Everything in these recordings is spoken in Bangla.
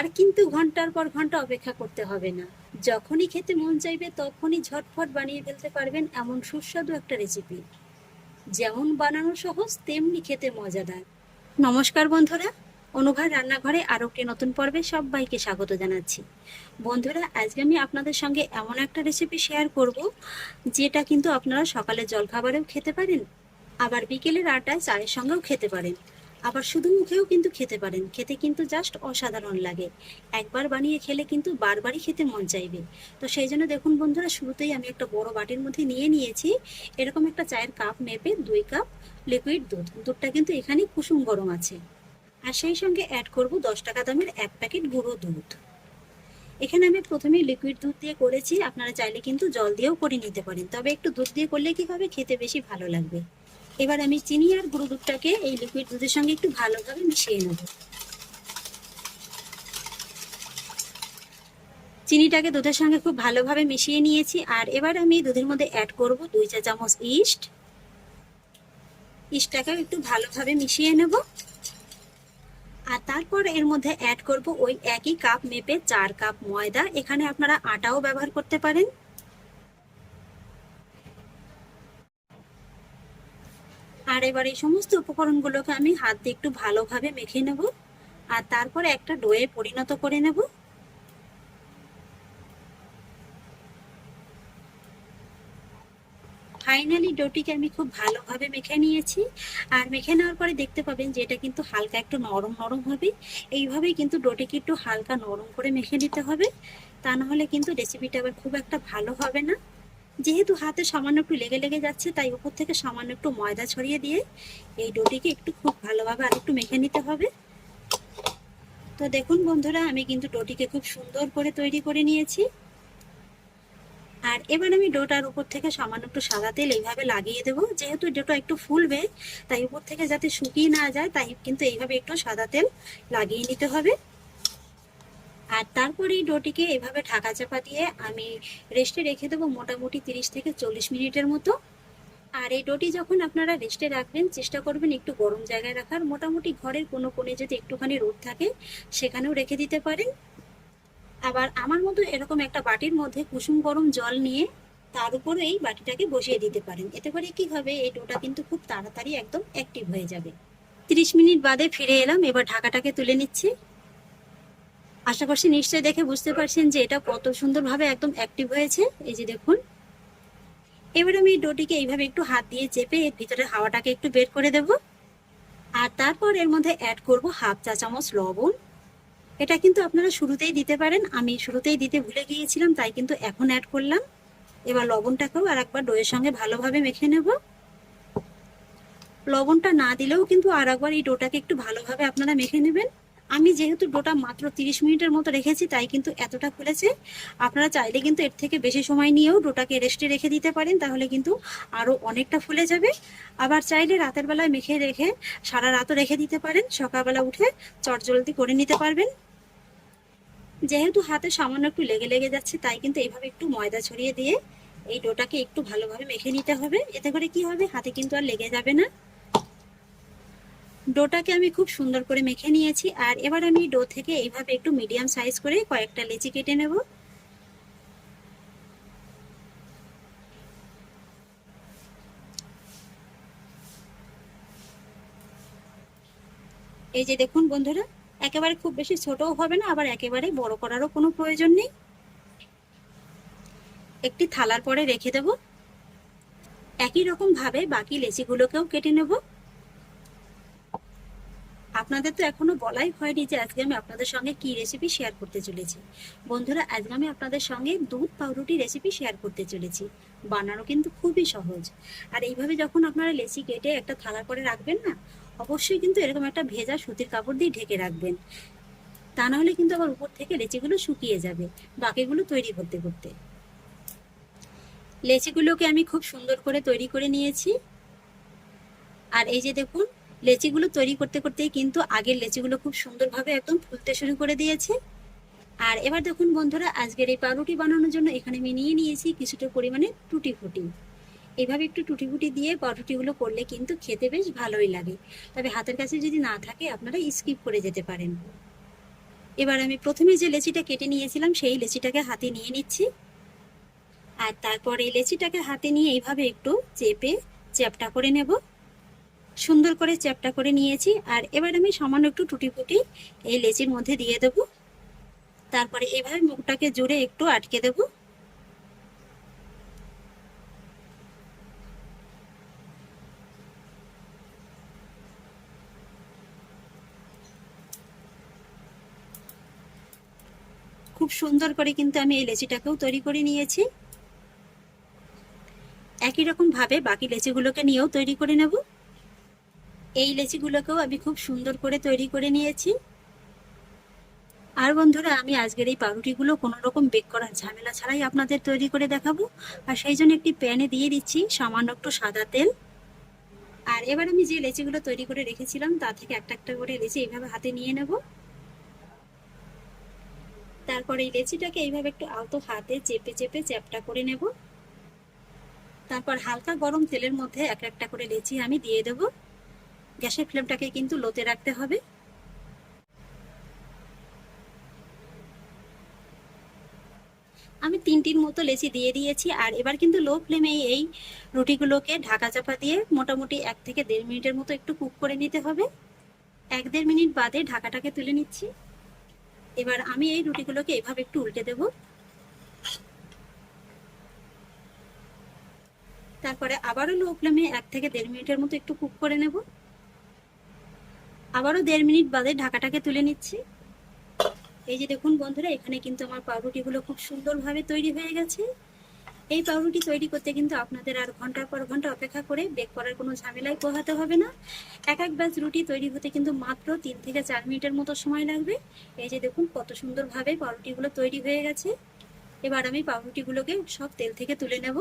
আর কিন্তু ঘন্টার পর ঘন্টা অপেক্ষা করতে হবে না। যখনই খেতে মন চাইবে তখনই ঝটফট বানিয়ে ফেলতে পারবেন এমন সুস্বাদু একটা রেসিপি, যেমন বানানো সহজ তেমনি খেতে মজাদার। নমস্কার বন্ধুরা, অনুঘার রান্নাঘরে আরও একটি নতুন পর্বে সবাইকে স্বাগত জানাচ্ছি। বন্ধুরা, আজকে আমি আপনাদের সঙ্গে এমন একটা রেসিপি শেয়ার করব, যেটা কিন্তু আপনারা সকালে জলখাবারেও খেতে পারেন, আবার বিকেলের আটায় চায়ের সঙ্গেও খেতে পারেন, আবার শুধু মুখেও কিন্তু খেতে পারেন। খেতে কিন্তু জাস্ট অসাধারণ লাগে। একবার বানিয়ে খেলে কিন্তু বারবারই খেতে মন চাইবে। তো সেই জন্য দেখুন বন্ধুরা, শুরুতেই আমি একটা বড় বাটির মধ্যে নিয়ে নিয়েছি এরকম একটা চায়ের কাপ মেপে 2 কাপ লিকুইড দুধ। দুধটা কিন্তু এখানে কুসুম গরম আছে। আর সেই সঙ্গে অ্যাড করব 10 টাকা দামের 1 প্যাকেট গুঁড়ো দুধ। এখানে আমি প্রথমেই লিকুইড দুধ দিয়ে করেছি, আপনারা চাইলে কিন্তু জল দিয়েও করে নিতে পারেন, তবে একটু দুধ দিয়ে করলে কি হবে, খেতে বেশি ভালো লাগবে। এবার আমি চিনি আর গুঁড়ো দুধটাকে এই লিকুইড দুধের সঙ্গে একটু ভালোভাবে মিশিয়ে নেব। চিনিটাকে দুধের সঙ্গে খুব ভালোভাবে মিশিয়ে নিয়েছি। আর এবার আমি দুধের মধ্যে অ্যাড করব 2 চা চামচ ইস্ট। ইস্টটাকেও একটু ভালোভাবে মিশিয়ে নেব। আর তারপর এর মধ্যে অ্যাড করব ওই একই কাপ মেপে 4 কাপ ময়দা। এখানে আপনারা আটাও ব্যবহার করতে পারেন। আর এবার এই সমস্ত উপকরণগুলোকে আমি হাত দিয়ে একটু ভালোভাবে মেখে নেব। আর তারপরে একটা ডোয়ে পরিণত করে নেব। ফাইনালি ডোটিকে আমি খুব ভালোভাবে মেখে নিয়েছি। আর মেখে নেওয়ার পরে দেখতে পাবেন যে এটা কিন্তু হালকা একটু নরম নরম হবে। এইভাবেই কিন্তু ডোটিকে একটু হালকা নরম করে মেখে নিতে হবে, তা না হলে কিন্তু রেসিপিটা আবার খুব একটা ভালো হবে না। যেহেতু হাতে সামান্য একটু লেগে লেগে যাচ্ছে, তাই উপর থেকে সামান্য একটু ময়দা ছড়িয়ে দিয়ে এই ডোটিকে একটু খুব ভালোভাবে আর একটু মেখে নিতে হবে। তো দেখুন বন্ধুরা, আমি কিন্তু ডোটিকে খুব সুন্দর করে তৈরি করে নিয়েছি। আর এবার আমি ডোটার উপর থেকে সামান্য একটু সাদা তেল এইভাবে লাগিয়ে দেবো। যেহেতু ডোটা একটু ফুলবে, তাই উপর থেকে যাতে শুকিয়ে না যায়, তাই কিন্তু এইভাবে একটু সাদা তেল লাগিয়ে নিতে হবে। আর তারপরে এই ডোটিকে এভাবে ঢাকা চাপা দিয়ে আমি রেস্টে রেখে দেবো মোটামুটি 30 থেকে 40 মিনিটের মতো। আর এই ডোটি যখন আপনারা রেস্টে রাখবেন, চেষ্টা করবেন একটু গরম জায়গায় রাখার। মোটামুটি ঘরের কোনো কোণে যদি একটুখানি রোদ থাকে, সেখানেও রেখে দিতে পারেন। আবার আমার মতো এরকম একটা বাটির মধ্যে কুসুম গরম জল নিয়ে তার উপরে এই বাটিটাকে বসিয়ে দিতে পারেন। এতে করে কি হবে, এই ডোটা কিন্তু খুব তাড়াতাড়ি একদম অ্যাক্টিভ হয়ে যাবে। 30 মিনিট বাদে ফিরে এলাম। এবার ঢাকাটাকে তুলে নিচ্ছি। আশা করছি নিশ্চয়ই দেখে বুঝতে পারছেন যে এটা কত সুন্দরভাবে একদম অ্যাক্টিভ হয়েছে। এই যে দেখুন। এবার আমি এই ডোটিকে এইভাবে একটু হাত দিয়ে চেপে এর ভিতরে হাওয়াটাকে একটু বের করে দেব। আর তারপর এর মধ্যে অ্যাড করব 1/2 চা চামচ লবণ। এটা কিন্তু আপনারা শুরুতেই দিতে পারেন, আমি শুরুতেই দিতে ভুলে গিয়েছিলাম, তাই কিন্তু এখন অ্যাড করলাম। এবার লবণটাকেও আর একবার ডোয়ের সঙ্গে ভালোভাবে মেখে নেব। লবণটা না দিলেও কিন্তু আর একবার এই ডোটাকে একটু ভালোভাবে আপনারা মেখে নেবেন। আমি যেহেতু ডোটা মাত্র 30 মিনিটের মতো রেখেছি, তাই কিন্তু এতটা ফুলেছে। আপনারা চাইলে কিন্তু এর থেকে বেশি সময় নিয়েও ডোটাকে রেস্টে রেখে দিতে পারেন, তাহলে কিন্তু আরো অনেকটা ফুলে যাবে। আবার চাইলে রাতের বেলায় মেখে রেখে সারা রাতও রেখে দিতে পারেন, সকালবেলা উঠে চটজলদি করে নিতে পারবেন। যেহেতু হাতে সামান্য একটু লেগে লেগে যাচ্ছে, তাই কিন্তু এইভাবে একটু ময়দা ছড়িয়ে দিয়ে এই ডোটাকে একটু ভালোভাবে মেখে নিতে হবে। এতে করে কি হবে, হাতে কিন্তু আর লেগে যাবে না। ডোটাকে আমি খুব সুন্দর করে মেখে নিয়েছি। আর এবার আমি ডো থেকে এইভাবে একটু মিডিয়াম সাইজ করে কয়েকটা লেচি কেটে নেব। এই যে দেখুন বন্ধুরা, একেবারে খুব বেশি ছোটও হবে না, আবার একেবারে বড় করারও কোনো প্রয়োজন নেই। একটি থালার পরে রেখে দেব। একই রকম ভাবে বাকি লেচিগুলোকেও কেটে নেব। আপনাদের তো এখনো বলাই হয়নি যে আজকে আমি আপনাদের সঙ্গে কি রেসিপি শেয়ার করতে চলেছি। বন্ধুরা, আজকে আমি আপনাদের সঙ্গে দুধ পাউরুটি রেসিপি শেয়ার করতে চলেছি। বানানো কিন্তু খুবই সহজ। আর এইভাবে যখন আপনারা লেচি কেটে একটা থালার পরে রাখবেন না, অবশ্যই কিন্তু এরকম একটা ভেজা সুতির কাপড় দিয়ে ঢেকে রাখবেন। তা না হলে কিন্তু আবার উপর থেকে লেচিগুলো শুকিয়ে যাবে বাকিগুলো তৈরি করতে করতে। লেচিগুলোকে আমি খুব সুন্দর করে তৈরি করে নিয়েছি। আর এই যে দেখুন, লেচিগুলো তৈরি করতে করতেই কিন্তু আগের লেচিগুলো খুব সুন্দরভাবে একদম ফুলতে শুরু করে দিয়েছে। আর এবার দেখুন বন্ধুরা, আজকের এই পাউরুটি বানানোর জন্য এখানে আমি নিয়ে নিয়েছি কিছুটা পরিমাণে টুটি ফুটি। এভাবে একটু টুটি ফুটি দিয়ে পাউরুটিগুলো করলে কিন্তু খেতে বেশ ভালোই লাগে। তবে হাতের কাছে যদি না থাকে, আপনারা স্কিপ করে যেতে পারেন। এবার আমি প্রথমে যে লেচিটা কেটে নিয়েছিলাম সেই লেচিটাকে হাতে নিয়ে নিচ্ছি, আর তারপর এই লেচিটাকে হাতে নিয়ে এইভাবে একটু চেপে চ্যাপটা করে নেব। সুন্দর করে চ্যাপটা করে নিয়েছি, আর এবার আমি সামান্য একটু টুটি ফুটি এই লেচির মধ্যে দিয়ে দেব। তারপরে এভাবে মুখটাকে জুড়ে একটু আটকে দেব। খুব সুন্দর করে কিন্তু আমি এই লেচিটাকেও তৈরি করে নিয়েছি। একই রকম ভাবে বাকি লেচিগুলোকে নিয়েও তৈরি করে নেব। এই লেচিগুলোকেও আমি খুব সুন্দর করে তৈরি করে নিয়েছি। আর বন্ধুরা, আমি আজকের এই পাউরুটিগুলো কোনো রকম বেক করার ঝামেলা ছাড়াই আপনাদের তৈরি করে দেখাবো। আর সেই জন্য একটি প্যানে দিয়ে দিচ্ছি সামান্য একটু সাদা তেল। আর এবার আমি যে লেচিগুলো তৈরি করে রেখেছিলাম তা থেকে একটা একটা করে লেচি এইভাবে হাতে নিয়ে নেব। তারপরে এই লেচিটাকে এইভাবে একটু আলতো হাতে চেপে চেপে চ্যাপটা করে নেব। তারপর হালকা গরম তেলের মধ্যে এক একটা করে লেচি আমি দিয়ে দেব। গ্যাসের ফ্লেমটাকে কিন্তু লোতে রাখতে হবে। আমি তিনটির মতো লেচি দিয়ে দিয়েছি, আর এবার কিন্তু লো ফ্লেমে এই রুটিগুলোকে ঢাকা চাপা দিয়ে মোটামুটি 1 থেকে 1.5 মিনিটের মতো একটু কুক করে নিতে হবে। 1-1.5 মিনিট বাদে ঢাকাটাকে তুলে নিচ্ছি। এবার আমি এই রুটিগুলোকে এভাবে একটু উল্টে দেব। তারপরে আবারও লো ফ্লেমে 1 থেকে 1.5 মিনিটের মতো একটু কুক করে নেব। আবারও 1.5 মিনিট বাদে ঢাকাটাকে তুলে নিচ্ছি। এই যে দেখুন বন্ধুরা, এখানে কিন্তু আমার পাউরুটিগুলো খুব সুন্দরভাবে তৈরি হয়ে গেছে। এই পাউরুটি তৈরি করতে কিন্তু আপনাদের আর ঘন্টার পর ঘন্টা অপেক্ষা করে বেক করার কোনো ঝামেলাই পোহাতে হবে না। এক এক ব্যাচ রুটি তৈরি হতে কিন্তু মাত্র 3 থেকে 4 মিনিটের মতো সময় লাগবে। এই যে দেখুন কত সুন্দরভাবে পাউরুটিগুলো তৈরি হয়ে গেছে। এবার আমি পাউরুটিগুলোকে সব তেল থেকে তুলে নেব।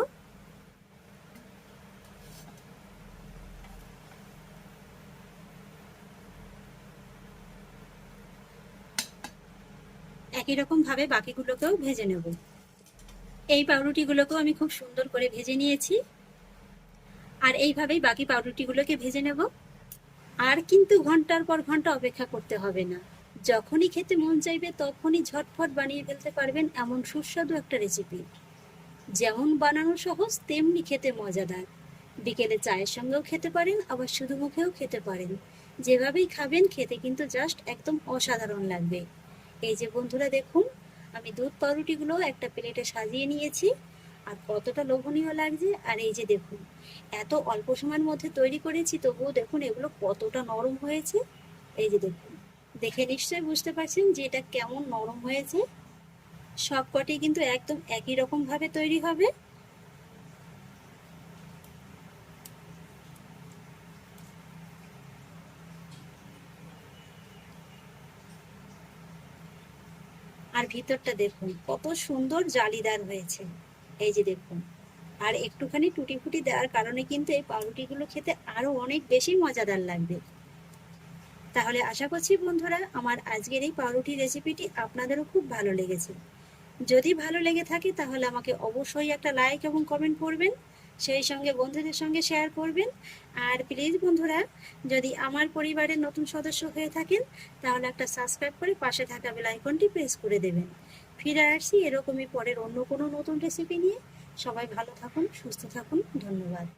একই রকম ভাবে বাকিগুলোকেও ভেজে নেব। এই পাউরুটিগুলোকেও আমি খুব সুন্দর করে ভেজে নিয়েছি, আর এইভাবেই বাকি পাউরুটিগুলোকে ভেজে নেব। আর কিন্তু ঘন্টার পর ঘন্টা অপেক্ষা করতে হবে না। যখনই খেতে মন চাইবে তখনই ঝটফট বানিয়ে ফেলতে পারবেন এমন সুস্বাদু একটা রেসিপি। যেমন বানানো সহজ তেমনি খেতে মজাদার। বিকেলে চায়ের সঙ্গেও খেতে পারেন, আবার শুধু মুখেও খেতে পারেন। যেভাবেই খাবেন খেতে কিন্তু জাস্ট একদম অসাধারণ লাগবে। এই যে বন্ধুরা দেখুন, আমি দুধ পাউরুটিগুলো একটা প্লেটে সাজিয়ে নিয়েছি, আর কতটা লোভনীয় লাগছে। আর এই যে দেখুন, এত অল্প সময়ের মধ্যে তৈরি করেছি, তবুও দেখুন এগুলো কতটা নরম হয়েছে। এই যে দেখুন, দেখে নিশ্চয়ই বুঝতে পারছেন যে এটা কেমন নরম হয়েছে। সবকটি কিন্তু একদম একই রকম ভাবে তৈরি হবে। আর ভিতরটা দেখুন কত সুন্দর জালিদার হয়েছে। এই যে দেখুন, আর একটুখানি টুটি ফুটি দেওয়ার কারণে কিন্তু এই পাউরুটিগুলো খেতে আরো অনেক বেশি মজাদার লাগবে। তাহলে আশা করছি বন্ধুরা, আমার আজকের এই পাউরুটি রেসিপিটি আপনাদেরও খুব ভালো লেগেছে। যদি ভালো লেগে থাকে তাহলে আমাকে অবশ্যই একটা লাইক এবং কমেন্ট করবেন, সেই সঙ্গে বন্ধুদের সঙ্গে শেয়ার করবেন। আর প্লিজ বন্ধুরা, যদি আমার পরিবারের নতুন সদস্য হয়ে থাকেন তাহলে একটা সাবস্ক্রাইব করে পাশে থাকা বেল আইকনটি প্রেস করে দেবেন। ফিরে আসছি এরকমই পরের অন্য কোনো নতুন রেসিপি নিয়ে। সবাই ভালো থাকুন, সুস্থ থাকুন, ধন্যবাদ।